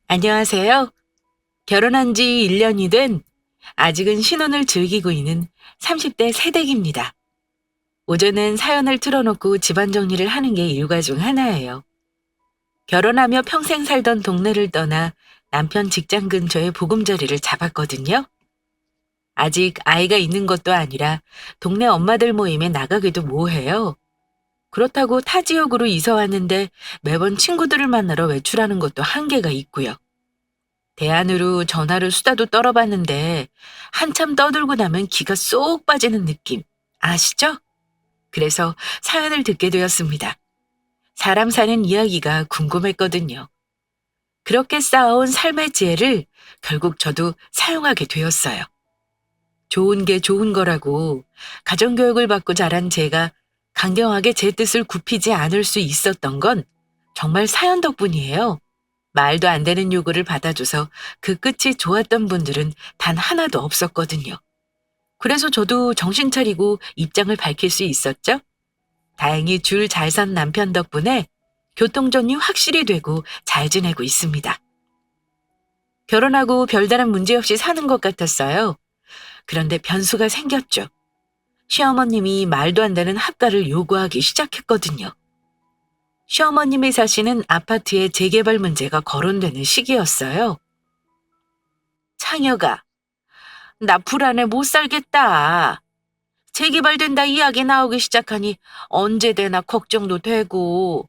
안녕하세요. 결혼한 지 1년이 된 아직은 신혼을 즐기고 있는 30대 새댁입니다. 오전은 사연을 틀어놓고 집안 정리를 하는 게 일과 중 하나예요. 결혼하며 평생 살던 동네를 떠나 남편 직장 근처에 보금자리를 잡았거든요. 아직 아이가 있는 것도 아니라 동네 엄마들 모임에 나가기도 뭐해요. 그렇다고 타 지역으로 이사 왔는데 매번 친구들을 만나러 외출하는 것도 한계가 있고요. 대안으로 전화로 수다도 떨어봤는데 한참 떠들고 나면 기가 쏙 빠지는 느낌 아시죠? 그래서 사연을 듣게 되었습니다. 사람 사는 이야기가 궁금했거든요. 그렇게 쌓아온 삶의 지혜를 결국 저도 사용하게 되었어요. 좋은 게 좋은 거라고 가정교육을 받고 자란 제가 강경하게 제 뜻을 굽히지 않을 수 있었던 건 정말 사연 덕분이에요. 말도 안 되는 요구를 받아줘서 그 끝이 좋았던 분들은 단 하나도 없었거든요. 그래서 저도 정신 차리고 입장을 밝힐 수 있었죠. 다행히 줄 잘 선 남편 덕분에 교통정리 확실히 되고 잘 지내고 있습니다. 결혼하고 별다른 문제 없이 사는 것 같았어요. 그런데 변수가 생겼죠. 시어머님이 말도 안 되는 합가를 요구하기 시작했거든요. 시어머님이 사시는 아파트의 재개발 문제가 거론되는 시기였어요. 창여가 나 불안해 못 살겠다. 재개발된다 이야기 나오기 시작하니 언제 되나 걱정도 되고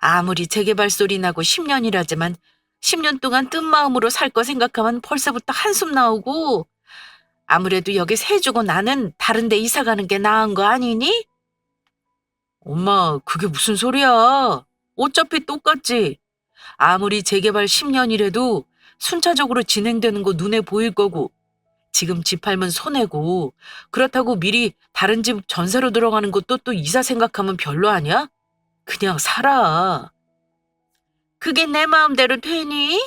아무리 재개발 소리 나고 10년이라지만 10년 동안 뜬 마음으로 살 거 생각하면 벌써부터 한숨 나오고 아무래도 여기 새 주고 나는 다른 데 이사 가는 게 나은 거 아니니? 엄마, 그게 무슨 소리야? 어차피 똑같지. 아무리 재개발 10년이라도 순차적으로 진행되는 거 눈에 보일 거고 지금 집 팔면 손해고 그렇다고 미리 다른 집 전세로 들어가는 것도 또 이사 생각하면 별로 아니야? 그냥 살아. 그게 내 마음대로 되니?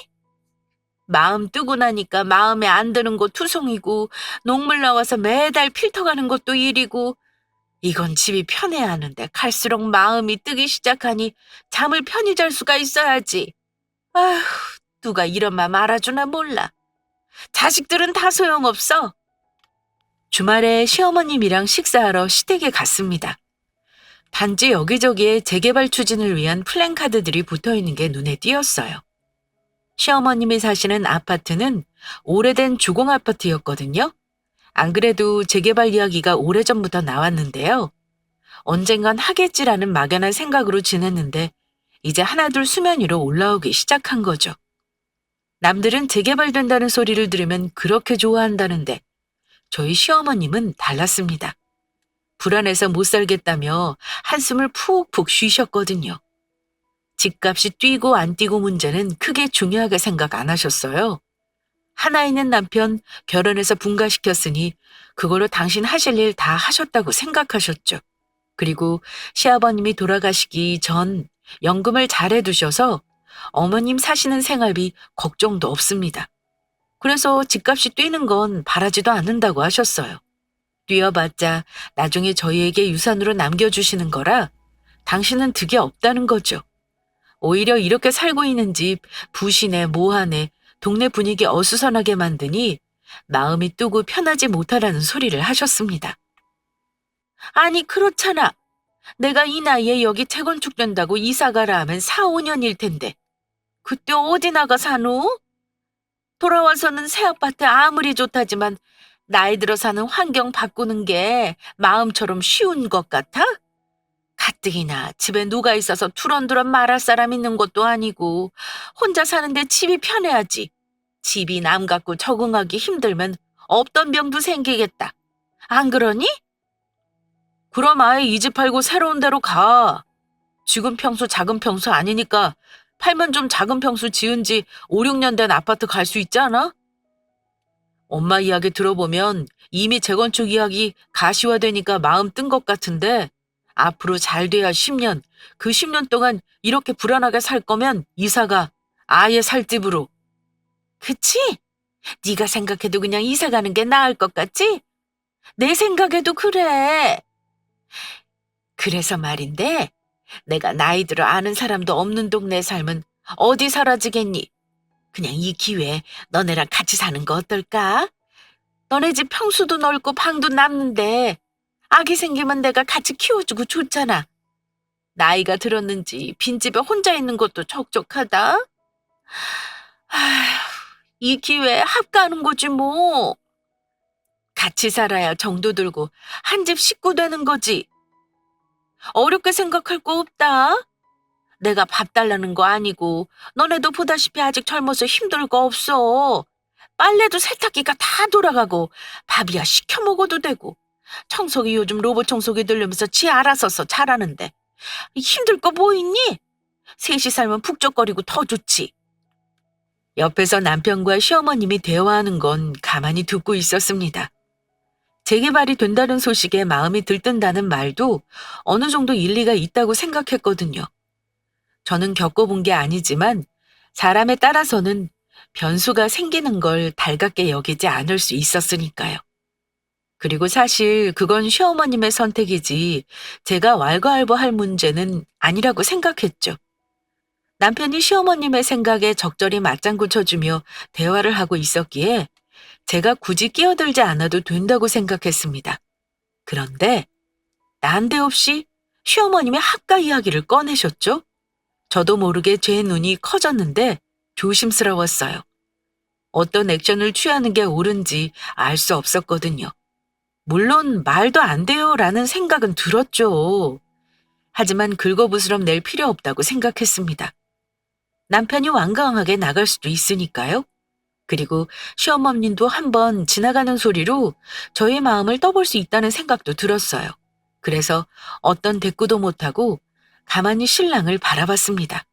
마음 뜨고 나니까 마음에 안 드는 거 투성이고 녹물 나와서 매달 필터 가는 것도 일이고 이건 집이 편해야 하는데 갈수록 마음이 뜨기 시작하니 잠을 편히 잘 수가 있어야지. 아휴, 누가 이런 맘 알아주나 몰라. 자식들은 다 소용없어. 주말에 시어머님이랑 식사하러 시댁에 갔습니다. 단지 여기저기에 재개발 추진을 위한 플랜카드들이 붙어 있는 게 눈에 띄었어요. 시어머님이 사시는 아파트는 오래된 주공 아파트였거든요. 안 그래도 재개발 이야기가 오래전부터 나왔는데요. 언젠간 하겠지라는 막연한 생각으로 지냈는데 이제 하나둘 수면 위로 올라오기 시작한 거죠. 남들은 재개발된다는 소리를 들으면 그렇게 좋아한다는데 저희 시어머님은 달랐습니다. 불안해서 못 살겠다며 한숨을 푹푹 쉬셨거든요. 집값이 뛰고 안 뛰고 문제는 크게 중요하게 생각 안 하셨어요. 하나 있는 남편 결혼해서 분가시켰으니 그걸로 당신 하실 일 다 하셨다고 생각하셨죠. 그리고 시아버님이 돌아가시기 전 연금을 잘 해두셔서 어머님 사시는 생활비 걱정도 없습니다. 그래서 집값이 뛰는 건 바라지도 않는다고 하셨어요. 뛰어봤자 나중에 저희에게 유산으로 남겨주시는 거라 당신은 득이 없다는 거죠. 오히려 이렇게 살고 있는 집 부시네 뭐하네 동네 분위기 어수선하게 만드니 마음이 뜨고 편하지 못하다는 소리를 하셨습니다. 아니 그렇잖아. 내가 이 나이에 여기 재건축된다고 이사가라 하면 4, 5년일 텐데 그때 어디 나가 사노? 돌아와서는 새 아파트 아무리 좋다지만 나이 들어 사는 환경 바꾸는 게 마음처럼 쉬운 것 같아? 가뜩이나 집에 누가 있어서 투런투런 말할 사람 있는 것도 아니고 혼자 사는데 집이 편해야지. 집이 남 같고 적응하기 힘들면 없던 병도 생기겠다. 안 그러니? 그럼 아예 이 집 팔고 새로운 데로 가. 지금 평수 작은 평수 아니니까 팔면 좀 작은 평수 지은 지 5, 6년 된 아파트 갈 수 있지 않아? 엄마 이야기 들어보면 이미 재건축 이야기 가시화되니까 마음 뜬 것 같은데 앞으로 잘 돼야 10년, 그 10년 동안 이렇게 불안하게 살 거면 이사가 아예 살 집으로. 그치? 네가 생각해도 그냥 이사 가는 게 나을 것 같지? 내 생각에도 그래. 그래서 말인데 내가 나이 들어 아는 사람도 없는 동네에 살면 어디 사라지겠니? 그냥 이 기회에 너네랑 같이 사는 거 어떨까? 너네 집 평수도 넓고 방도 남는데 아기 생기면 내가 같이 키워주고 좋잖아. 나이가 들었는지 빈집에 혼자 있는 것도 적적하다. 아휴, 이 기회에 합가하는 거지 뭐. 같이 살아야 정도 들고 한 집 식구 되는 거지. 어렵게 생각할 거 없다. 내가 밥 달라는 거 아니고 너네도 보다시피 아직 젊어서 힘들 거 없어. 빨래도 세탁기가 다 돌아가고 밥이야 시켜 먹어도 되고 청소기 요즘 로봇 청소기 들려면서 지 알아서서 잘하는데 힘들 거 뭐 있니? 셋이 살면 북적거리고 더 좋지. 옆에서 남편과 시어머님이 대화하는 건 가만히 듣고 있었습니다. 재개발이 된다는 소식에 마음이 들뜬다는 말도 어느 정도 일리가 있다고 생각했거든요. 저는 겪어본 게 아니지만 사람에 따라서는 변수가 생기는 걸 달갑게 여기지 않을 수 있었으니까요. 그리고 사실 그건 시어머님의 선택이지 제가 왈가왈부할 문제는 아니라고 생각했죠. 남편이 시어머님의 생각에 적절히 맞장구 쳐주며 대화를 하고 있었기에 제가 굳이 끼어들지 않아도 된다고 생각했습니다. 그런데 난데없이 시어머님의 합가 이야기를 꺼내셨죠? 저도 모르게 제 눈이 커졌는데 조심스러웠어요. 어떤 액션을 취하는 게 옳은지 알 수 없었거든요. 물론 말도 안 돼요라는 생각은 들었죠. 하지만 긁어부스럼 낼 필요 없다고 생각했습니다. 남편이 완강하게 나갈 수도 있으니까요. 그리고 시어머님도 한번 지나가는 소리로 저의 마음을 떠볼 수 있다는 생각도 들었어요. 그래서 어떤 대꾸도 못하고 가만히 신랑을 바라봤습니다.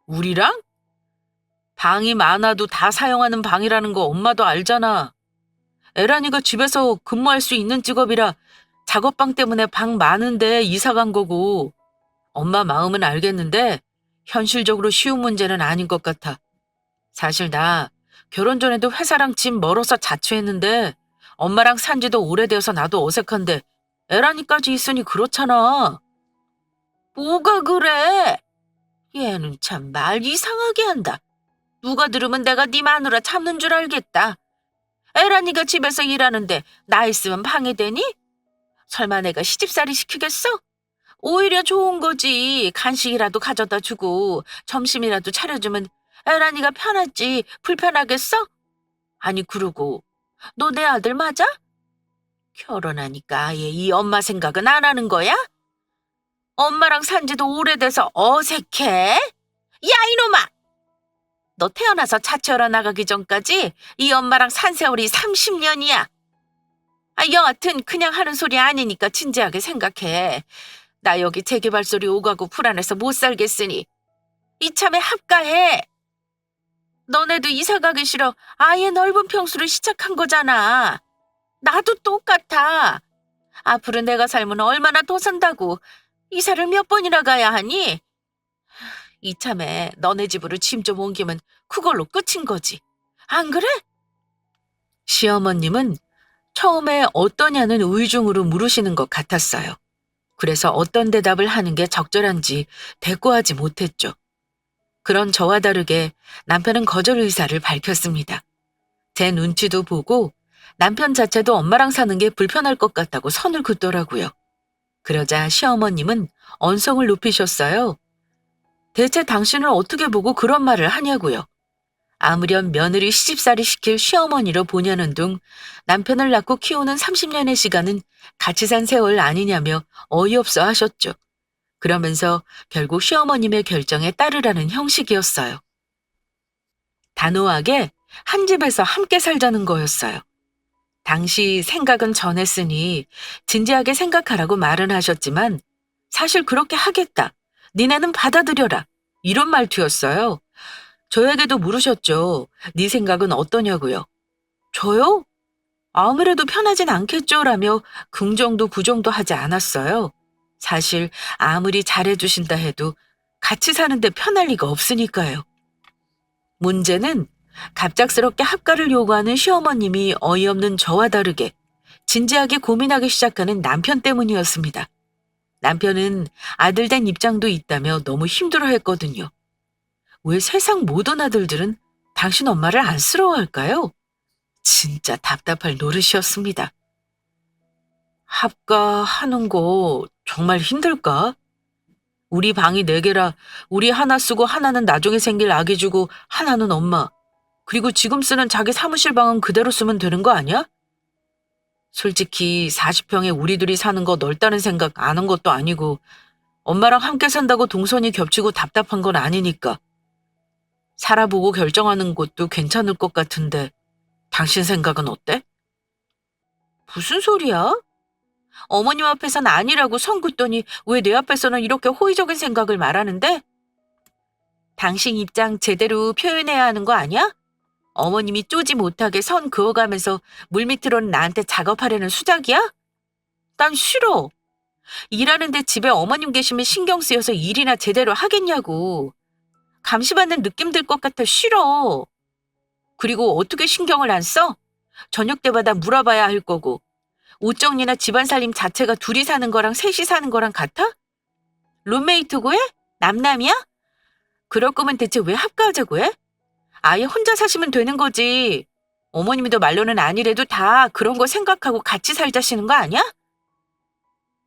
우리랑? 방이 많아도 다 사용하는 방이라는 거 엄마도 알잖아. 에란이가 집에서 근무할 수 있는 직업이라 작업방 때문에 방 많은데 이사 간 거고. 엄마 마음은 알겠는데 현실적으로 쉬운 문제는 아닌 것 같아. 사실 나 결혼 전에도 회사랑 집 멀어서 자취했는데 엄마랑 산 지도 오래되어서 나도 어색한데 에란이까지 있으니 그렇잖아. 뭐가 그래? 얘는 참 말 이상하게 한다. 누가 들으면 내가 네 마누라 참는 줄 알겠다. 에란이가 집에서 일하는데 나 있으면 방해되니? 설마 내가 시집살이 시키겠어? 오히려 좋은 거지. 간식이라도 가져다 주고 점심이라도 차려주면 에란이가 편하지 불편하겠어? 아니 그러고 너 내 아들 맞아? 결혼하니까 아예 이 엄마 생각은 안 하는 거야? 엄마랑 산 지도 오래돼서 어색해? 야 이놈아! 너 태어나서 자취하러 나가기 전까지 이 엄마랑 산 세월이 30년이야. 여하튼 그냥 하는 소리 아니니까 진지하게 생각해. 나 여기 재개발 소리 오가고 불안해서 못 살겠으니 이참에 합가해. 너네도 이사 가기 싫어 아예 넓은 평수를 시작한 거잖아. 나도 똑같아. 앞으로 내가 살면 얼마나 더 산다고. 이사를 몇 번이나 가야 하니? 이참에 너네 집으로 짐 좀 옮기면 그걸로 끝인 거지. 안 그래? 시어머님은 처음에 어떠냐는 의중으로 물으시는 것 같았어요. 그래서 어떤 대답을 하는 게 적절한지 대꾸하지 못했죠. 그런 저와 다르게 남편은 거절 의사를 밝혔습니다. 제 눈치도 보고 남편 자체도 엄마랑 사는 게 불편할 것 같다고 선을 긋더라고요. 그러자 시어머님은 언성을 높이셨어요. 대체 당신을 어떻게 보고 그런 말을 하냐고요. 아무렴 며느리 시집살이 시킬 시어머니로 보냐는 둥 남편을 낳고 키우는 30년의 시간은 같이 산 세월 아니냐며 어이없어 하셨죠. 그러면서 결국 시어머님의 결정에 따르라는 형식이었어요. 단호하게 한 집에서 함께 살자는 거였어요. 당시 생각은 전했으니 진지하게 생각하라고 말은 하셨지만 사실 그렇게 하겠다. 니네는 받아들여라. 이런 말투였어요. 저에게도 물으셨죠. 네 생각은 어떠냐고요. 저요? 아무래도 편하진 않겠죠라며 긍정도 부정도 하지 않았어요. 사실 아무리 잘해주신다 해도 같이 사는데 편할 리가 없으니까요. 문제는 갑작스럽게 합가를 요구하는 시어머님이 어이없는 저와 다르게 진지하게 고민하기 시작하는 남편 때문이었습니다. 남편은 아들 된 입장도 있다며 너무 힘들어했거든요. 왜 세상 모든 아들들은 당신 엄마를 안쓰러워할까요? 진짜 답답할 노릇이었습니다. 합가하는 거 정말 힘들까? 우리 방이 네 개라 우리 하나 쓰고 하나는 나중에 생길 아기 주고 하나는 엄마. 그리고 지금 쓰는 자기 사무실 방은 그대로 쓰면 되는 거 아니야? 솔직히 40평에 우리 둘이 사는 거 넓다는 생각 안 한 것도 아니고 엄마랑 함께 산다고 동선이 겹치고 답답한 건 아니니까. 살아보고 결정하는 것도 괜찮을 것 같은데 당신 생각은 어때? 무슨 소리야? 어머님 앞에선 아니라고 선 긋더니 왜 내 앞에서는 이렇게 호의적인 생각을 말하는데? 당신 입장 제대로 표현해야 하는 거 아니야? 어머님이 쪼지 못하게 선 그어가면서 물밑으로는 나한테 작업하려는 수작이야? 난 싫어. 일하는데 집에 어머님 계시면 신경 쓰여서 일이나 제대로 하겠냐고. 감시받는 느낌 들 것 같아 싫어. 그리고 어떻게 신경을 안 써? 저녁 때마다 물어봐야 할 거고. 옷 정리나 집안 살림 자체가 둘이 사는 거랑 셋이 사는 거랑 같아? 룸메이트고 해? 남남이야? 그럴 거면 대체 왜 합가하자고 해? 아예 혼자 사시면 되는 거지. 어머님도 말로는 아니래도 다 그런 거 생각하고 같이 살자시는 거 아니야?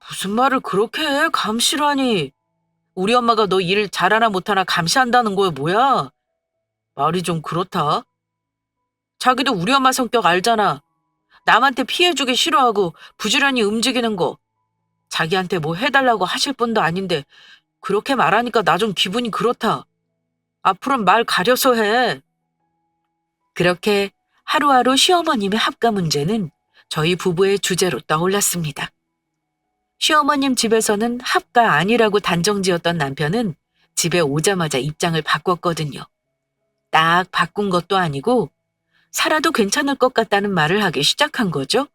무슨 말을 그렇게 해? 감시라니. 우리 엄마가 너 일 잘하나 못하나 감시한다는 거야, 뭐야? 말이 좀 그렇다. 자기도 우리 엄마 성격 알잖아. 남한테 피해주기 싫어하고 부지런히 움직이는 거. 자기한테 뭐 해달라고 하실 분도 아닌데 그렇게 말하니까 나 좀 기분이 그렇다. 앞으로는 말 가려서 해. 그렇게 하루하루 시어머님의 합가 문제는 저희 부부의 주제로 떠올랐습니다. 시어머님 집에서는 합가 아니라고 단정지었던 남편은 집에 오자마자 입장을 바꿨거든요. 딱 바꾼 것도 아니고 살아도 괜찮을 것 같다는 말을 하기 시작한 거죠.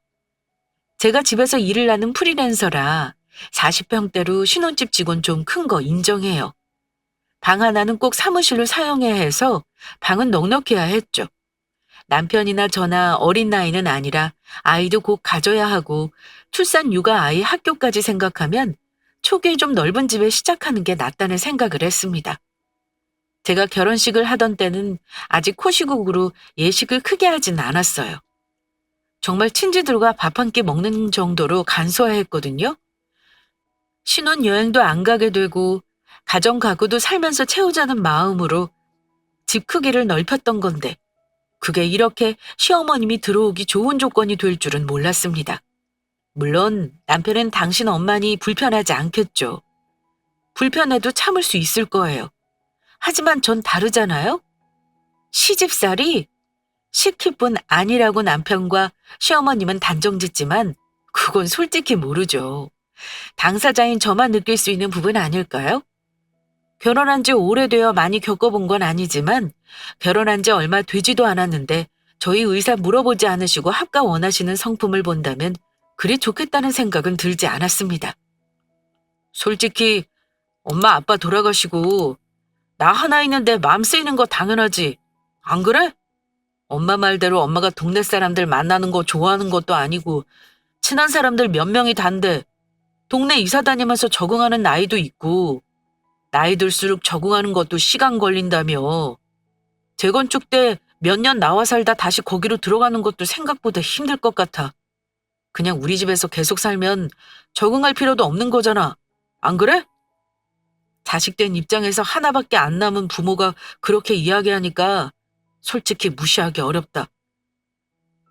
제가 집에서 일을 하는 프리랜서라 40평대로 신혼집 직원 좀 큰 거 인정해요. 방 하나는 꼭 사무실로 사용해야 해서 방은 넉넉해야 했죠. 남편이나 저나 어린 나이는 아니라 아이도 곧 가져야 하고 출산 육아 아이 학교까지 생각하면 초기에 좀 넓은 집에 시작하는 게 낫다는 생각을 했습니다. 제가 결혼식을 하던 때는 아직 코시국으로 예식을 크게 하진 않았어요. 정말 친지들과 밥 한 끼 먹는 정도로 간소화했거든요. 신혼여행도 안 가게 되고 가정 가구도 살면서 채우자는 마음으로 집 크기를 넓혔던 건데 그게 이렇게 시어머님이 들어오기 좋은 조건이 될 줄은 몰랐습니다. 물론 남편은 당신 엄마니 불편하지 않겠죠. 불편해도 참을 수 있을 거예요. 하지만 전 다르잖아요. 시집살이 시킬 뿐 아니라고 남편과 시어머님은 단정짓지만 그건 솔직히 모르죠. 당사자인 저만 느낄 수 있는 부분 아닐까요? 결혼한 지 오래되어 많이 겪어본 건 아니지만 결혼한 지 얼마 되지도 않았는데 저희 의사 물어보지 않으시고 합가 원하시는 성품을 본다면 그리 좋겠다는 생각은 들지 않았습니다. 솔직히 엄마 아빠 돌아가시고 나 하나 있는데 마음 쓰이는 거 당연하지. 안 그래? 엄마 말대로 엄마가 동네 사람들 만나는 거 좋아하는 것도 아니고 친한 사람들 몇 명이 단데 동네 이사 다니면서 적응하는 나이도 있고 나이 들수록 적응하는 것도 시간 걸린다며. 재건축 때 몇 년 나와 살다 다시 거기로 들어가는 것도 생각보다 힘들 것 같아. 그냥 우리 집에서 계속 살면 적응할 필요도 없는 거잖아. 안 그래? 자식된 입장에서 하나밖에 안 남은 부모가 그렇게 이야기하니까 솔직히 무시하기 어렵다.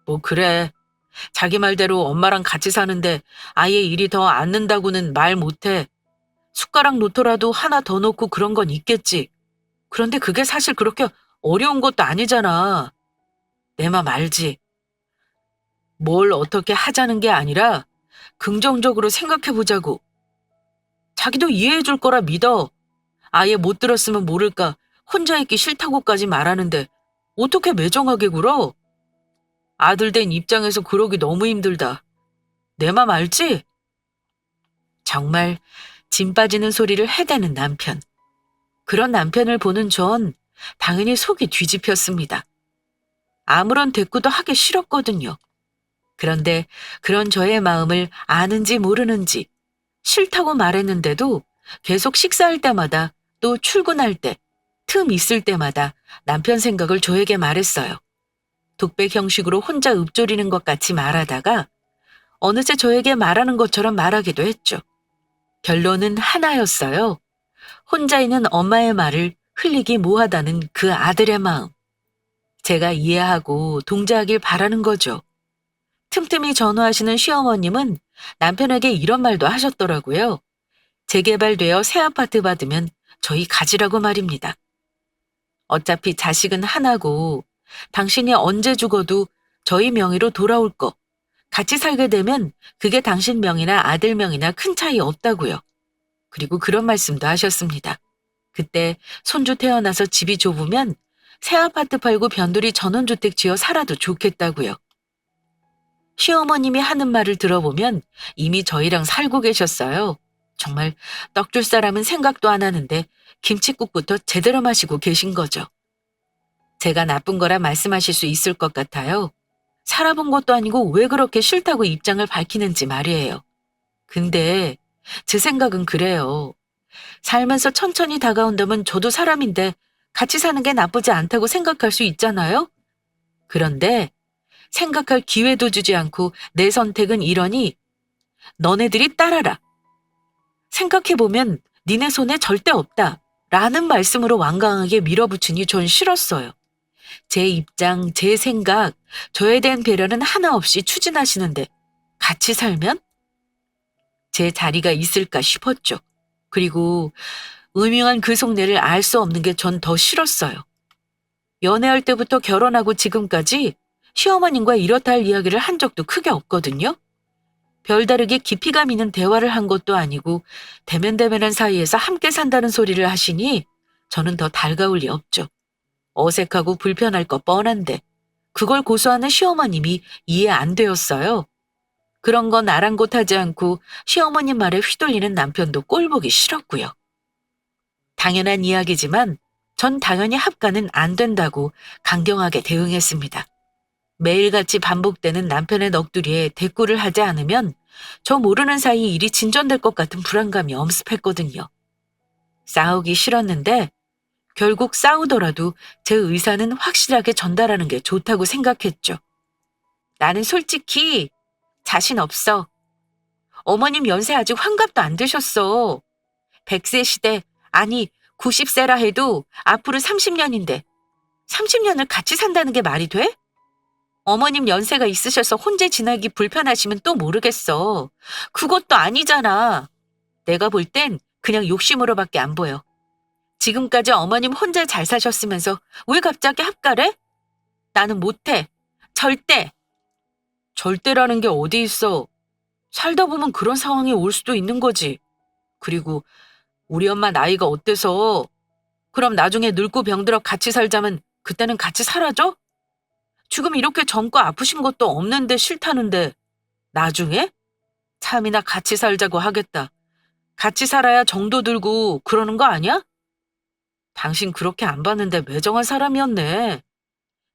뭐 그래. 자기 말대로 엄마랑 같이 사는데 아예 일이 더 안 는다고는 말 못해. 숟가락 놓더라도 하나 더 놓고 그런 건 있겠지. 그런데 그게 사실 그렇게 어려운 것도 아니잖아. 내 맘 알지? 뭘 어떻게 하자는 게 아니라 긍정적으로 생각해보자고. 자기도 이해해줄 거라 믿어. 아예 못 들었으면 모를까 혼자 있기 싫다고까지 말하는데 어떻게 매정하게 굴어? 아들 된 입장에서 그러기 너무 힘들다. 내 맘 알지? 정말 짐 빠지는 소리를 해대는 남편. 그런 남편을 보는 전 당연히 속이 뒤집혔습니다. 아무런 대꾸도 하기 싫었거든요. 그런데 그런 저의 마음을 아는지 모르는지 싫다고 말했는데도 계속 식사할 때마다 또 출근할 때 틈 있을 때마다 남편 생각을 저에게 말했어요. 독백 형식으로 혼자 읊조리는 것 같이 말하다가 어느새 저에게 말하는 것처럼 말하기도 했죠. 결론은 하나였어요. 혼자 있는 엄마의 말을 흘리기 뭐하다는 그 아들의 마음. 제가 이해하고 동자하길 바라는 거죠. 틈틈이 전화하시는 시어머님은 남편에게 이런 말도 하셨더라고요. 재개발되어 새 아파트 받으면 저희 가지라고 말입니다. 어차피 자식은 하나고 당신이 언제 죽어도 저희 명의로 돌아올 거. 같이 살게 되면 그게 당신 명이나 아들 명이나 큰 차이 없다고요. 그리고 그런 말씀도 하셨습니다. 그때 손주 태어나서 집이 좁으면 새 아파트 팔고 변두리 전원주택 지어 살아도 좋겠다고요. 시어머님이 하는 말을 들어보면 이미 저희랑 살고 계셨어요. 정말 떡 줄 사람은 생각도 안 하는데 김칫국부터 제대로 마시고 계신 거죠. 제가 나쁜 거라 말씀하실 수 있을 것 같아요. 살아본 것도 아니고 왜 그렇게 싫다고 입장을 밝히는지 말이에요. 근데 제 생각은 그래요. 살면서 천천히 다가온다면 저도 사람인데 같이 사는 게 나쁘지 않다고 생각할 수 있잖아요? 그런데 생각할 기회도 주지 않고 내 선택은 이러니 너네들이 따라라. 생각해보면 니네 손에 절대 없다. 라는 말씀으로 완강하게 밀어붙이니 전 싫었어요. 제 입장, 제 생각, 저에 대한 배려는 하나 없이 추진하시는데 같이 살면 제 자리가 있을까 싶었죠. 그리고 음흉한 그 속내를 알 수 없는 게 전 더 싫었어요. 연애할 때부터 결혼하고 지금까지 시어머님과 이렇다 할 이야기를 한 적도 크게 없거든요. 별다르게 깊이감 있는 대화를 한 것도 아니고 대면대면한 사이에서 함께 산다는 소리를 하시니 저는 더 달가울 리 없죠. 어색하고 불편할 거 뻔한데 그걸 고소하는 시어머님이 이해 안 되었어요. 그런 건 아랑곳하지 않고 시어머님 말에 휘둘리는 남편도 꼴보기 싫었고요. 당연한 이야기지만 전 당연히 합가는 안 된다고 강경하게 대응했습니다. 매일같이 반복되는 남편의 넋두리에 대꾸를 하지 않으면 저 모르는 사이 일이 진전될 것 같은 불안감이 엄습했거든요. 싸우기 싫었는데 결국 싸우더라도 제 의사는 확실하게 전달하는 게 좋다고 생각했죠. 나는 솔직히 자신 없어. 어머님 연세 아직 환갑도 안 되셨어. 100세 시대, 아니 90세라 해도 앞으로 30년인데 30년을 같이 산다는 게 말이 돼? 어머님 연세가 있으셔서 혼자 지내기 불편하시면 또 모르겠어. 그것도 아니잖아. 내가 볼 땐 그냥 욕심으로밖에 안 보여. 지금까지 어머님 혼자 잘 사셨으면서 왜 갑자기 합가래? 나는 못해. 절대. 절대라는 게 어디 있어. 살다 보면 그런 상황이 올 수도 있는 거지. 그리고 우리 엄마 나이가 어때서 그럼 나중에 늙고 병들어 같이 살자면 그때는 같이 살아줘? 지금 이렇게 젊고 아프신 것도 없는데 싫다는데 나중에? 참이나 같이 살자고 하겠다. 같이 살아야 정도 들고 그러는 거 아니야? 당신 그렇게 안 봤는데 매정한 사람이었네.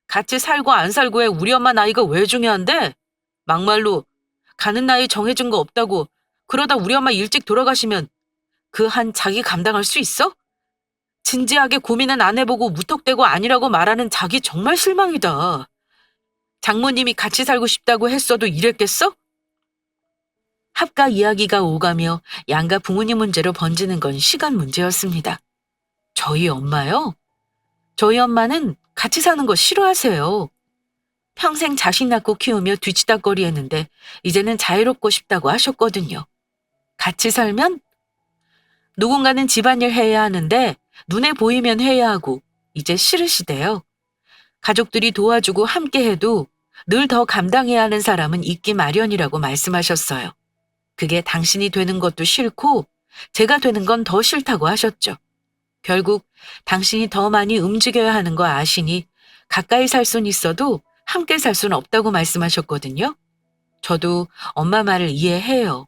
같이 살고 안 살고에 우리 엄마 나이가 왜 중요한데? 막말로 가는 나이 정해진 거 없다고 그러다 우리 엄마 일찍 돌아가시면 그 한 자기 감당할 수 있어? 진지하게 고민은 안 해보고 무턱대고 아니라고 말하는 자기 정말 실망이다. 장모님이 같이 살고 싶다고 했어도 이랬겠어? 합가 이야기가 오가며 양가 부모님 문제로 번지는 건 시간 문제였습니다. 저희 엄마요? 저희 엄마는 같이 사는 거 싫어하세요. 평생 자식 낳고 키우며 뒤치다꺼리 했는데 이제는 자유롭고 싶다고 하셨거든요. 같이 살면 누군가는 집안일 해야 하는데 눈에 보이면 해야 하고 이제 싫으시대요. 가족들이 도와주고 함께 해도 늘 더 감당해야 하는 사람은 있기 마련이라고 말씀하셨어요. 그게 당신이 되는 것도 싫고 제가 되는 건 더 싫다고 하셨죠. 결국 당신이 더 많이 움직여야 하는 거 아시니 가까이 살 순 있어도 함께 살 수는 없다고 말씀하셨거든요. 저도 엄마 말을 이해해요.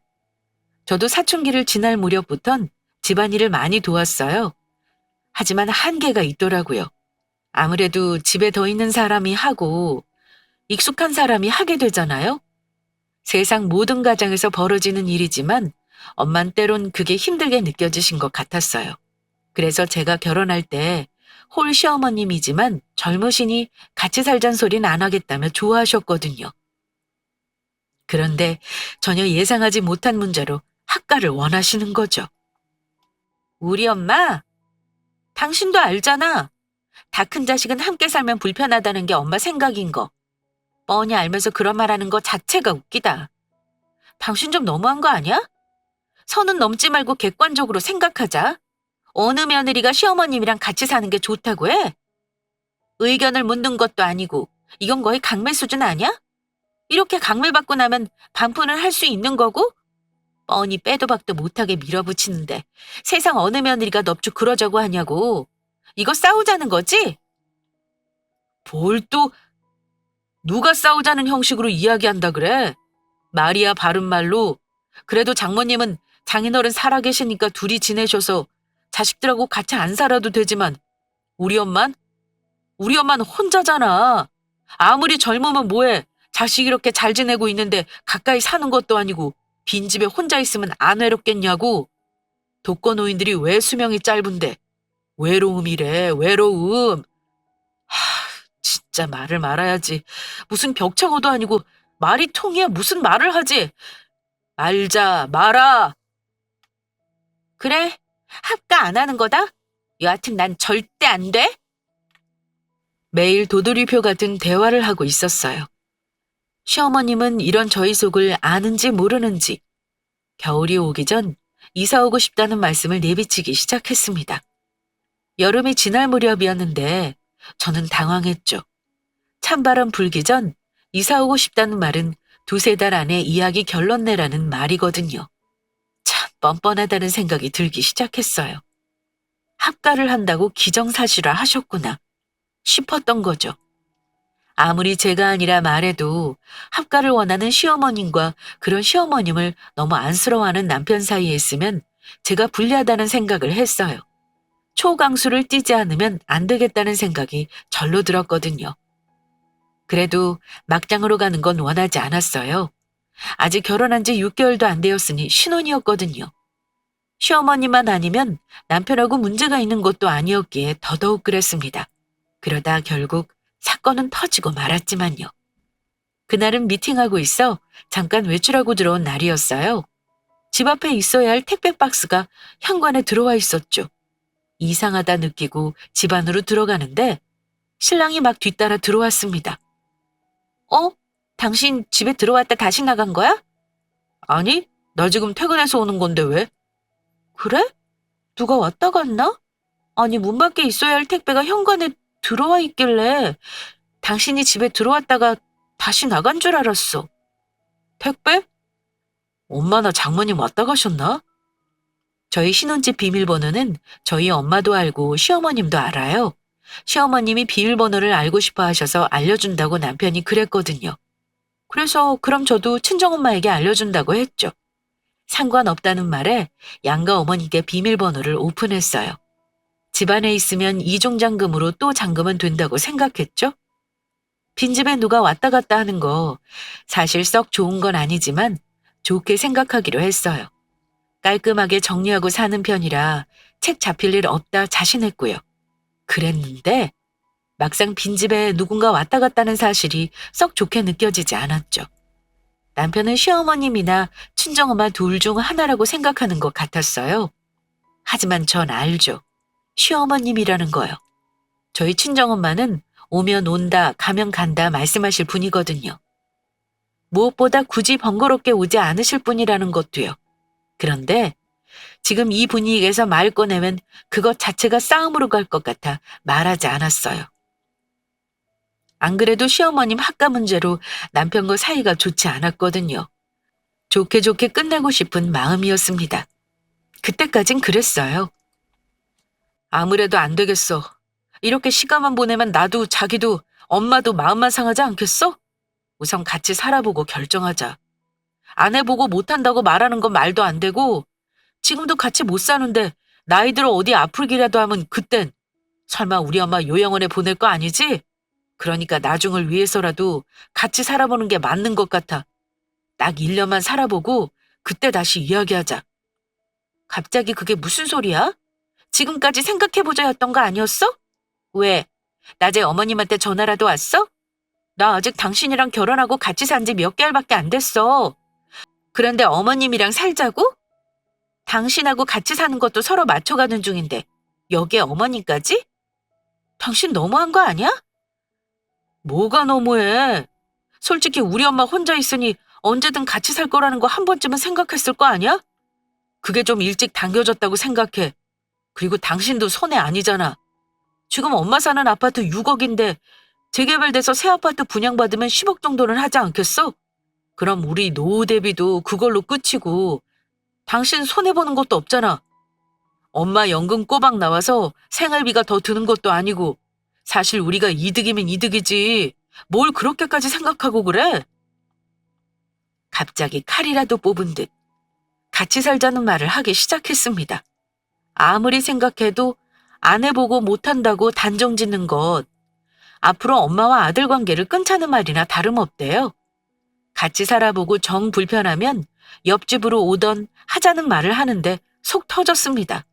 저도 사춘기를 지날 무렵부턴 집안일을 많이 도왔어요. 하지만 한계가 있더라고요. 아무래도 집에 더 있는 사람이 하고 익숙한 사람이 하게 되잖아요. 세상 모든 가정에서 벌어지는 일이지만 엄만 때론 그게 힘들게 느껴지신 것 같았어요. 그래서 제가 결혼할 때 홀 시어머님이지만 젊으시니 같이 살잔 소리는 안 하겠다며 좋아하셨거든요. 그런데 전혀 예상하지 못한 문제로 학가를 원하시는 거죠. 우리 엄마, 당신도 알잖아. 다 큰 자식은 함께 살면 불편하다는 게 엄마 생각인 거. 뻔히 알면서 그런 말 하는 거 자체가 웃기다. 당신 좀 너무한 거 아니야? 선은 넘지 말고 객관적으로 생각하자. 어느 며느리가 시어머님이랑 같이 사는 게 좋다고 해? 의견을 묻는 것도 아니고 이건 거의 강매 수준 아니야? 이렇게 강매받고 나면 반푼은 할 수 있는 거고? 뻔히 빼도 박도 못하게 밀어붙이는데 세상 어느 며느리가 넙죽 그러자고 하냐고. 이거 싸우자는 거지? 뭘 또 누가 싸우자는 형식으로 이야기한다 그래? 말이야 바른 말로. 그래도 장모님은 장인어른 살아계시니까 둘이 지내셔서 자식들하고 같이 안 살아도 되지만 우리 엄만? 우리 엄마는 혼자잖아. 아무리 젊으면 뭐해. 자식 이렇게 잘 지내고 있는데 가까이 사는 것도 아니고 빈집에 혼자 있으면 안 외롭겠냐고. 독거노인들이 왜 수명이 짧은데. 외로움이래, 외로움. 진짜 말을 말아야지. 무슨 벽창호도 아니고 말이 통해야 무슨 말을 하지. 말자, 말아. 그래, 합가 안 하는 거다? 여하튼 난 절대 안 돼. 매일 도돌이표 같은 대화를 하고 있었어요. 시어머님은 이런 저희 속을 아는지 모르는지 겨울이 오기 전 이사 오고 싶다는 말씀을 내비치기 시작했습니다. 여름이 지날 무렵이었는데 저는 당황했죠. 찬바람 불기 전 이사 오고 싶다는 말은 두세 달 안에 이야기 결론 내라는 말이거든요. 참 뻔뻔하다는 생각이 들기 시작했어요. 합가를 한다고 기정사실화 하셨구나 싶었던 거죠. 아무리 제가 아니라 말해도 합가를 원하는 시어머님과 그런 시어머님을 너무 안쓰러워하는 남편 사이에 있으면 제가 불리하다는 생각을 했어요. 초강수를 띄지 않으면 안 되겠다는 생각이 절로 들었거든요. 그래도 막장으로 가는 건 원하지 않았어요. 아직 결혼한 지 6개월도 안 되었으니 신혼이었거든요. 시어머니만 아니면 남편하고 문제가 있는 것도 아니었기에 더더욱 그랬습니다. 그러다 결국 사건은 터지고 말았지만요. 그날은 미팅하고 있어 잠깐 외출하고 들어온 날이었어요. 집 앞에 있어야 할 택배 박스가 현관에 들어와 있었죠. 이상하다 느끼고 집 안으로 들어가는데 신랑이 막 뒤따라 들어왔습니다. 어? 당신 집에 들어왔다 다시 나간 거야? 아니, 나 지금 퇴근해서 오는 건데 왜? 그래? 누가 왔다 갔나? 아니, 문 밖에 있어야 할 택배가 현관에 들어와 있길래 당신이 집에 들어왔다가 다시 나간 줄 알았어. 택배? 엄마나 장모님 왔다 가셨나? 저희 신혼집 비밀번호는 저희 엄마도 알고 시어머님도 알아요. 시어머님이 비밀번호를 알고 싶어 하셔서 알려준다고 남편이 그랬거든요. 그래서 그럼 저도 친정엄마에게 알려준다고 했죠. 상관없다는 말에 양가 어머니께 비밀번호를 오픈했어요. 집안에 있으면 이중잠금으로 또 잠그면 된다고 생각했죠. 빈집에 누가 왔다 갔다 하는 거 사실 썩 좋은 건 아니지만 좋게 생각하기로 했어요. 깔끔하게 정리하고 사는 편이라 책 잡힐 일 없다 자신했고요. 그랬는데 막상 빈집에 누군가 왔다 갔다는 사실이 썩 좋게 느껴지지 않았죠. 남편은 시어머님이나 친정엄마 둘 중 하나라고 생각하는 것 같았어요. 하지만 전 알죠. 시어머님이라는 거요. 저희 친정엄마는 오면 온다, 가면 간다 말씀하실 분이거든요. 무엇보다 굳이 번거롭게 오지 않으실 분이라는 것도요. 그런데 지금 이 분위기에서 말 꺼내면 그것 자체가 싸움으로 갈 것 같아 말하지 않았어요. 안 그래도 시어머님 학가 문제로 남편과 사이가 좋지 않았거든요. 좋게 좋게 끝내고 싶은 마음이었습니다. 그때까진 그랬어요. 아무래도 안 되겠어. 이렇게 시간만 보내면 나도 자기도 엄마도 마음만 상하지 않겠어? 우선 같이 살아보고 결정하자. 안 해보고 못한다고 말하는 건 말도 안 되고 지금도 같이 못 사는데 나이 들어 어디 아프기라도 하면 그땐 설마 우리 엄마 요양원에 보낼 거 아니지? 그러니까 나중을 위해서라도 같이 살아보는 게 맞는 것 같아. 딱 1년만 살아보고 그때 다시 이야기하자. 갑자기 그게 무슨 소리야? 지금까지 생각해보자 했던 거 아니었어? 왜? 낮에 어머님한테 전화라도 왔어? 나 아직 당신이랑 결혼하고 같이 산 지 몇 개월밖에 안 됐어. 그런데 어머님이랑 살자고? 당신하고 같이 사는 것도 서로 맞춰가는 중인데 여기에 어머님까지? 당신 너무한 거 아니야? 뭐가 너무해? 솔직히 우리 엄마 혼자 있으니 언제든 같이 살 거라는 거 한 번쯤은 생각했을 거 아니야? 그게 좀 일찍 당겨졌다고 생각해. 그리고 당신도 손해 아니잖아. 지금 엄마 사는 아파트 6억인데 재개발돼서 새 아파트 분양받으면 10억 정도는 하지 않겠어? 그럼 우리 노후 대비도 그걸로 끝이고 당신 손해보는 것도 없잖아. 엄마 연금 꼬박 나와서 생활비가 더 드는 것도 아니고 사실 우리가 이득이면 이득이지. 뭘 그렇게까지 생각하고 그래? 갑자기 칼이라도 뽑은 듯 같이 살자는 말을 하기 시작했습니다. 아무리 생각해도 안 해보고 못한다고 단정 짓는 것. 앞으로 엄마와 아들 관계를 끊자는 말이나 다름없대요. 같이 살아보고 정 불편하면 옆집으로 오던 하자는 말을 하는데 속 터졌습니다.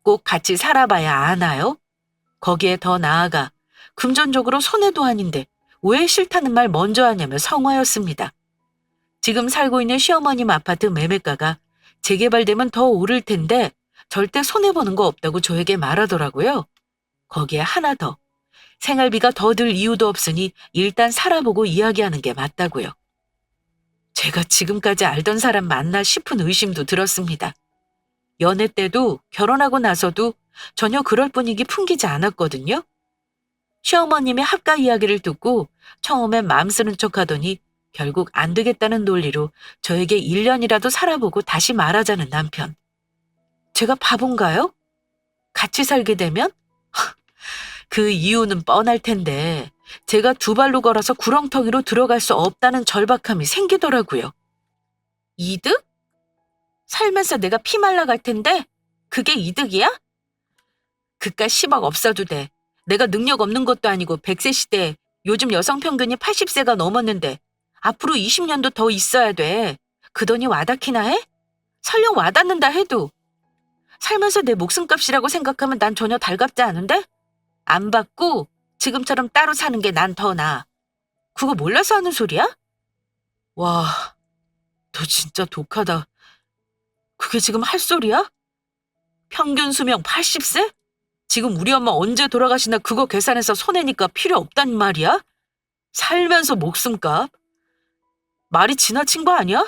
꼭 같이 살아봐야 아나요? 거기에 더 나아가 금전적으로 손해도 아닌데 왜 싫다는 말 먼저 하냐며 성화였습니다. 지금 살고 있는 시어머님 아파트 매매가가 재개발되면 더 오를 텐데 절대 손해보는 거 없다고 저에게 말하더라고요. 거기에 하나 더. 생활비가 더 들 이유도 없으니 일단 살아보고 이야기하는 게 맞다고요. 제가 지금까지 알던 사람 맞나 싶은 의심도 들었습니다. 연애 때도 결혼하고 나서도 전혀 그럴 분위기 풍기지 않았거든요. 시어머님의 합가 이야기를 듣고 처음엔 마음 쓰는 척 하더니 결국 안 되겠다는 논리로 저에게 1년이라도 살아보고 다시 말하자는 남편. 제가 바본가요? 같이 살게 되면? 그 이유는 뻔할 텐데 제가 두 발로 걸어서 구렁텅이로 들어갈 수 없다는 절박함이 생기더라고요. 이득? 살면서 내가 피 말라갈 텐데 그게 이득이야? 그깟 10억 없어도 돼. 내가 능력 없는 것도 아니고 100세 시대에 요즘 여성 평균이 80세가 넘었는데 앞으로 20년도 더 있어야 돼. 그 돈이 와닿기나 해? 설령 와닿는다 해도 살면서 내 목숨값이라고 생각하면 난 전혀 달갑지 않은데? 안 받고 지금처럼 따로 사는 게 난 더 나아. 그거 몰라서 하는 소리야? 와, 너 진짜 독하다. 그게 지금 할 소리야? 평균 수명 80세? 지금 우리 엄마 언제 돌아가시나 그거 계산해서 손해니까 필요 없단 말이야? 살면서 목숨값? 말이 지나친 거 아니야?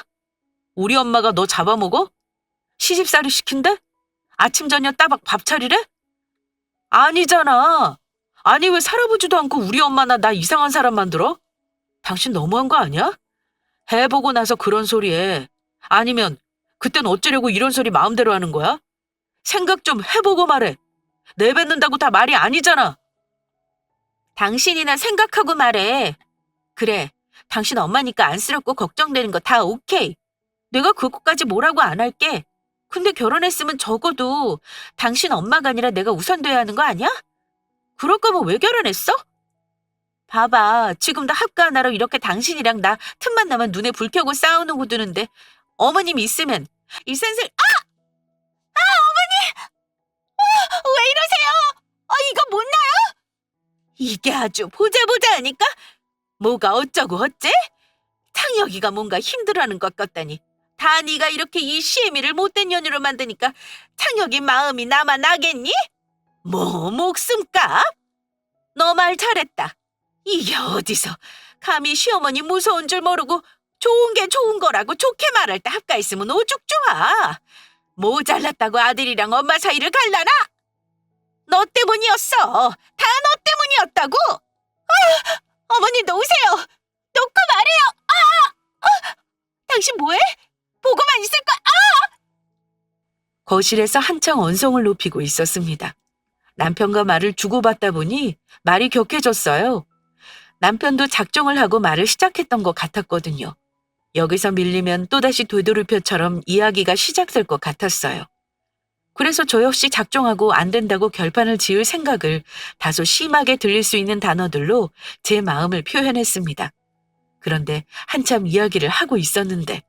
우리 엄마가 너 잡아먹어? 시집살이 시킨대? 아침 저녁 따박 밥 차리래? 아니잖아. 아니 왜 살아보지도 않고 우리 엄마나 나 이상한 사람 만들어? 당신 너무한 거 아니야? 해보고 나서 그런 소리 해. 아니면 그땐 어쩌려고 이런 소리 마음대로 하는 거야? 생각 좀 해보고 말해. 내뱉는다고 다 말이 아니잖아. 당신이나 생각하고 말해. 그래, 당신 엄마니까 안쓰럽고 걱정되는 거 다 오케이. 내가 그것까지 뭐라고 안 할게. 근데 결혼했으면 적어도 당신 엄마가 아니라 내가 우선돼야 하는 거 아니야? 그럴 거면 왜 결혼했어? 봐봐, 지금도 합가 하나로 이렇게 당신이랑 나 틈만 나면 눈에 불 켜고 싸우는 거 두는데 어머님이 있으면 이 센슬 왜 이러세요? 이거 못 나? 이게 아주 보자 하니까 뭐가 어쩌고 어째? 창혁이가 뭔가 힘들어하는 것 같다니. 다 네가 이렇게 이 시애미를 못된 년으로 만드니까 창혁이 마음이 남아 나겠니? 뭐 목숨값? 너 말 잘했다. 이게 어디서 감히 시어머니 무서운 줄 모르고 좋은 게 좋은 거라고 좋게 말할 때 합가 있으면 오죽 좋아. 모잘났다고 아들이랑 엄마 사이를 갈라나? 너 때문이었어. 다 너 때문이었다고. 어머니 놓으세요. 놓고 말해요. 당신 뭐해? 보고만 있을 거야. 거실에서 한창 언성을 높이고 있었습니다. 남편과 말을 주고받다 보니 말이 격해졌어요. 남편도 작정을 하고 말을 시작했던 것 같았거든요. 여기서 밀리면 또다시 되돌이표처럼 이야기가 시작될 것 같았어요. 그래서 저 역시 작정하고 안 된다고 결판을 지을 생각을 다소 심하게 들릴 수 있는 단어들로 제 마음을 표현했습니다. 그런데 한참 이야기를 하고 있었는데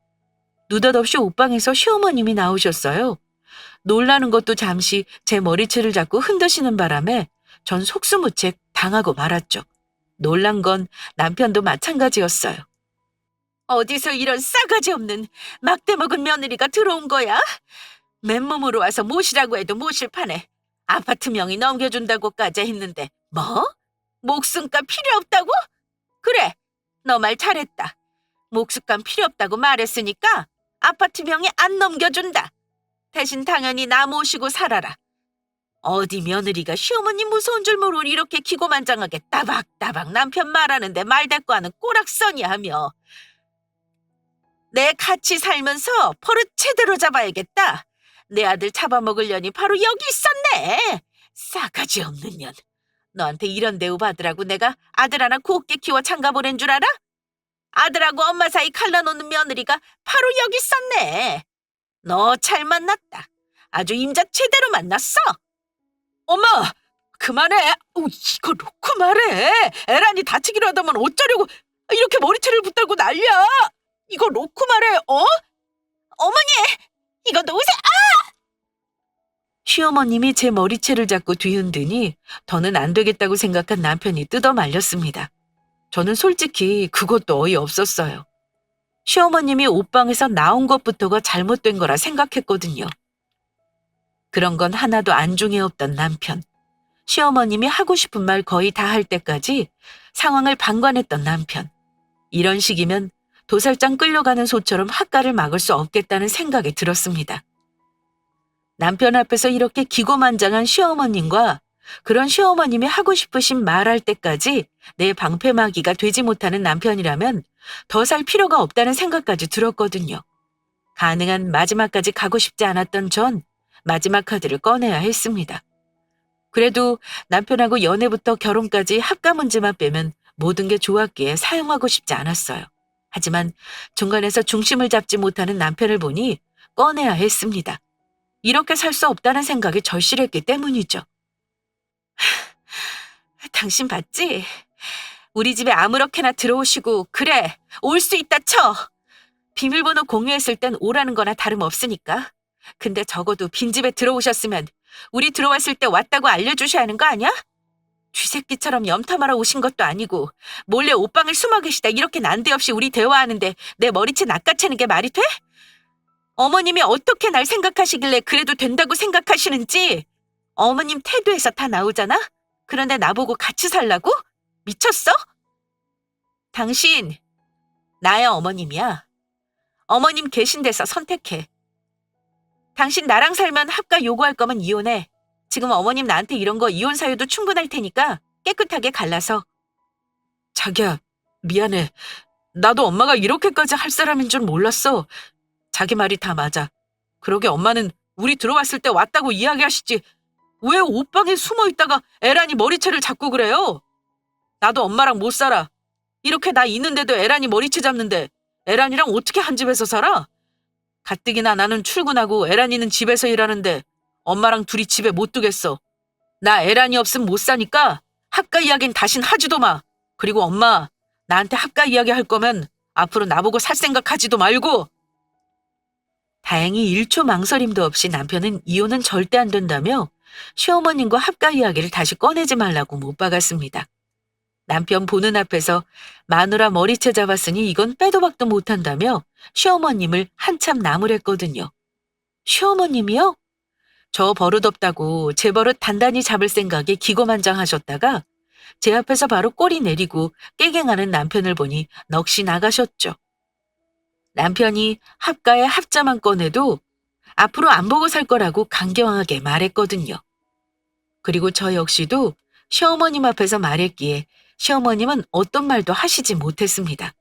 느닷없이 옷방에서 시어머님이 나오셨어요. 놀라는 것도 잠시 제 머리채를 잡고 흔드시는 바람에 전 속수무책 당하고 말았죠. 놀란 건 남편도 마찬가지였어요. 어디서 이런 싸가지 없는 막대 먹은 며느리가 들어온 거야? 맨몸으로 와서 모시라고 해도 모실 판에 아파트 명의 넘겨준다고까지 했는데 뭐? 목숨값 필요 없다고? 그래, 너 말 잘했다. 목숨값 필요 없다고 말했으니까 아파트 명의 안 넘겨준다. 대신 당연히 나 모시고 살아라. 어디 며느리가 시어머니 무서운 줄 모르고 이렇게 기고만장하게 따박따박 남편 말하는데 말대꾸하는 꼬락서니야 하며 내 같이 살면서 버릇 제대로 잡아야겠다. 내 아들 잡아먹으려니 바로 여기 있었네. 싸가지 없는 년. 너한테 이런 대우 받으라고 내가 아들 하나 곱게 키워 장가 보낸 줄 알아? 아들하고 엄마 사이 갈라놓는 며느리가 바로 여기 있었네. 너 잘 만났다. 아주 임자 제대로 만났어. 엄마, 그만해. 이거 놓고 말해. 에란이 다치기로 하다면 어쩌려고 이렇게 머리채를 붙들고 난리야. 이거 놓고 말해, 어? 어머니, 이거 놓으세요. 시어머님이 제 머리채를 잡고 뒤흔드니 더는 안 되겠다고 생각한 남편이 뜯어 말렸습니다. 저는 솔직히 그것도 어이없었어요. 시어머님이 옷방에서 나온 것부터가 잘못된 거라 생각했거든요. 그런 건 하나도 안중에 없던 남편. 시어머님이 하고 싶은 말 거의 다 할 때까지 상황을 방관했던 남편. 이런 식이면 도살장 끌려가는 소처럼 학가를 막을 수 없겠다는 생각이 들었습니다. 남편 앞에서 이렇게 기고만장한 시어머님과 그런 시어머님이 하고 싶으신 말할 때까지 내 방패막이가 되지 못하는 남편이라면 더 살 필요가 없다는 생각까지 들었거든요. 가능한 마지막까지 가고 싶지 않았던 전 마지막 카드를 꺼내야 했습니다. 그래도 남편하고 연애부터 결혼까지 합가 문제만 빼면 모든 게 좋았기에 사용하고 싶지 않았어요. 하지만 중간에서 중심을 잡지 못하는 남편을 보니 꺼내야 했습니다. 이렇게 살 수 없다는 생각이 절실했기 때문이죠. 당신 봤지? 우리 집에 아무렇게나 들어오시고 그래, 올 수 있다 쳐. 비밀번호 공유했을 땐 오라는 거나 다름없으니까. 근데 적어도 빈집에 들어오셨으면 우리 들어왔을 때 왔다고 알려주셔야 하는 거 아니야? 쥐새끼처럼 염탐하러 오신 것도 아니고 몰래 옷방에 숨어 계시다 이렇게 난데없이 우리 대화하는데 내 머리채 낚아채는 게 말이 돼? 어머님이 어떻게 날 생각하시길래 그래도 된다고 생각하시는지 어머님 태도에서 다 나오잖아? 그런데 나보고 같이 살라고? 미쳤어? 당신 나의 어머님이야. 어머님 계신 데서 선택해. 당신 나랑 살면 합가 요구할 거면 이혼해. 지금 어머님 나한테 이런 거 이혼 사유도 충분할 테니까 깨끗하게 갈라서. 자기야, 미안해. 나도 엄마가 이렇게까지 할 사람인 줄 몰랐어. 자기 말이 다 맞아. 그러게 엄마는 우리 들어왔을 때 왔다고 이야기하시지. 왜 옷방에 숨어 있다가 에란이 머리채를 잡고 그래요? 나도 엄마랑 못 살아. 이렇게 나 있는데도 에란이 머리채 잡는데 에란이랑 어떻게 한 집에서 살아? 가뜩이나 나는 출근하고 에란이는 집에서 일하는데 엄마랑 둘이 집에 못 두겠어. 나 에란이 없으면 못 사니까 합가 이야기는 다신 하지도 마. 그리고 엄마, 나한테 합가 이야기 할 거면 앞으로 나보고 살 생각하지도 말고. 다행히 1초 망설임도 없이 남편은 이혼은 절대 안 된다며 시어머님과 합가 이야기를 다시 꺼내지 말라고 못 박았습니다. 남편 보는 앞에서 마누라 머리채 잡았으니 이건 빼도 박도 못한다며 시어머님을 한참 나무랬거든요. 시어머님이요? 저 버릇없다고 제 버릇 단단히 잡을 생각에 기고만장하셨다가 제 앞에서 바로 꼬리 내리고 깨갱하는 남편을 보니 넋이 나가셨죠. 남편이 합가에 합자만 꺼내도 앞으로 안 보고 살 거라고 강경하게 말했거든요. 그리고 저 역시도 시어머님 앞에서 말했기에 시어머님은 어떤 말도 하시지 못했습니다.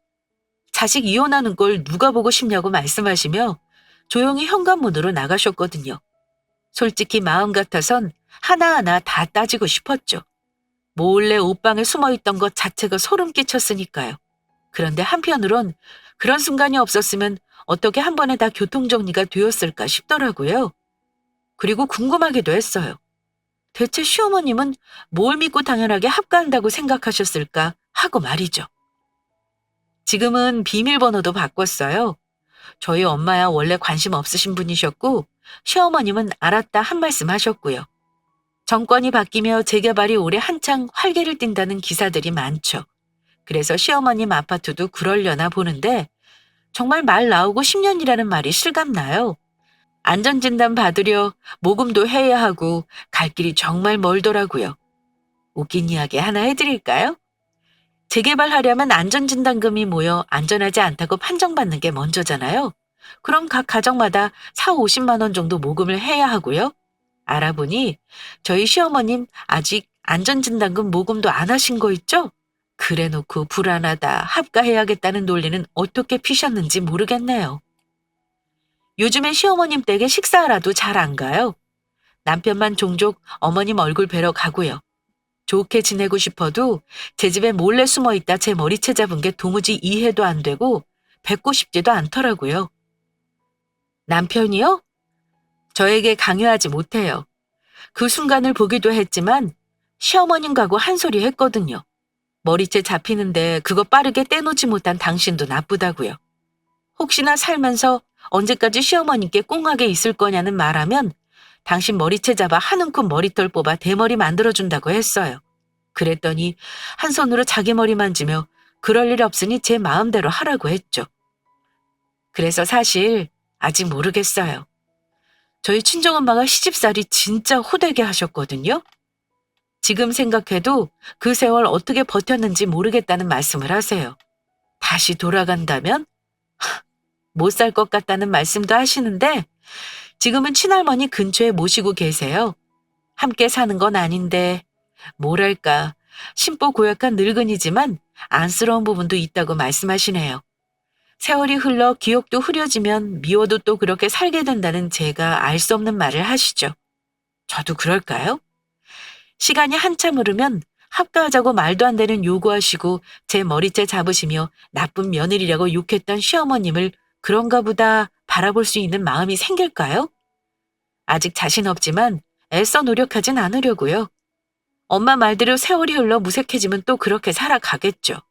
자식 이혼하는 걸 누가 보고 싶냐고 말씀하시며 조용히 현관문으로 나가셨거든요. 솔직히 마음 같아선 하나하나 다 따지고 싶었죠. 몰래 옷방에 숨어있던 것 자체가 소름 끼쳤으니까요. 그런데 한편으론 그런 순간이 없었으면 어떻게 한 번에 다 교통정리가 되었을까 싶더라고요. 그리고 궁금하기도 했어요. 대체 시어머님은 뭘 믿고 당연하게 합가한다고 생각하셨을까 하고 말이죠. 지금은 비밀번호도 바꿨어요. 저희 엄마야 원래 관심 없으신 분이셨고 시어머님은 알았다 한 말씀 하셨고요. 정권이 바뀌며 재개발이 올해 한창 활개를 띈다는 기사들이 많죠. 그래서 시어머님 아파트도 그러려나 보는데 정말 말 나오고 10년이라는 말이 실감나요. 안전진단 받으려 모금도 해야 하고 갈 길이 정말 멀더라고요. 웃긴 이야기 하나 해드릴까요? 재개발하려면 안전진단금이 모여 안전하지 않다고 판정받는 게 먼저잖아요. 그럼 각 가정마다 4, 50만 원 정도 모금을 해야 하고요. 알아보니 저희 시어머님 아직 안전진단금 모금도 안 하신 거 있죠? 그래놓고 불안하다, 합가해야겠다는 논리는 어떻게 피셨는지 모르겠네요. 요즘엔 시어머님 댁에 식사하라도 잘 안 가요. 남편만 종종 어머님 얼굴 뵈러 가고요. 좋게 지내고 싶어도 제 집에 몰래 숨어 있다 제 머리채 잡은 게 도무지 이해도 안 되고 뵙고 싶지도 않더라고요. 남편이요? 저에게 강요하지 못해요. 그 순간을 보기도 했지만 시어머님 가고 한 소리 했거든요. 머리채 잡히는데 그거 빠르게 떼놓지 못한 당신도 나쁘다고요. 혹시나 살면서 언제까지 시어머님께 꽁하게 있을 거냐는 말하면 당신 머리채 잡아 한 움큼 머리털 뽑아 대머리 만들어준다고 했어요. 그랬더니 한 손으로 자기 머리 만지며 그럴 일 없으니 제 마음대로 하라고 했죠. 그래서 사실 아직 모르겠어요. 저희 친정엄마가 시집살이 진짜 호되게 하셨거든요. 지금 생각해도 그 세월 어떻게 버텼는지 모르겠다는 말씀을 하세요. 다시 돌아간다면? 못 살 것 같다는 말씀도 하시는데 지금은 친할머니 근처에 모시고 계세요. 함께 사는 건 아닌데 뭐랄까 심보 고약한 늙은이지만 안쓰러운 부분도 있다고 말씀하시네요. 세월이 흘러 기억도 흐려지면 미워도 또 그렇게 살게 된다는 제가 알 수 없는 말을 하시죠. 저도 그럴까요? 시간이 한참 흐르면 합가하자고 말도 안 되는 요구하시고 제 머리채 잡으시며 나쁜 며느리라고 욕했던 시어머님을 그런가 보다 바라볼 수 있는 마음이 생길까요? 아직 자신 없지만 애써 노력하진 않으려고요. 엄마 말대로 세월이 흘러 무색해지면 또 그렇게 살아가겠죠.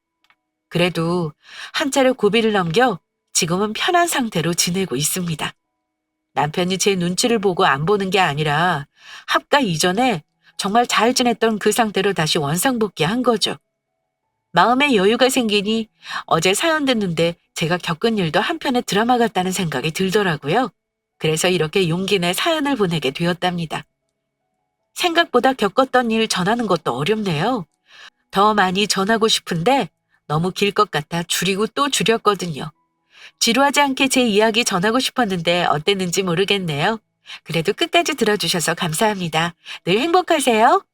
그래도 한 차례 고비를 넘겨 지금은 편한 상태로 지내고 있습니다. 남편이 제 눈치를 보고 안 보는 게 아니라 합가 이전에 정말 잘 지냈던 그 상태로 다시 원상복귀한 거죠. 마음에 여유가 생기니 어제 사연 듣는데 제가 겪은 일도 한편의 드라마 같다는 생각이 들더라고요. 그래서 이렇게 용기 내 사연을 보내게 되었답니다. 생각보다 겪었던 일 전하는 것도 어렵네요. 더 많이 전하고 싶은데 너무 길 것 같아 줄이고 또 줄였거든요. 지루하지 않게 제 이야기 전하고 싶었는데 어땠는지 모르겠네요. 그래도 끝까지 들어주셔서 감사합니다. 늘 행복하세요.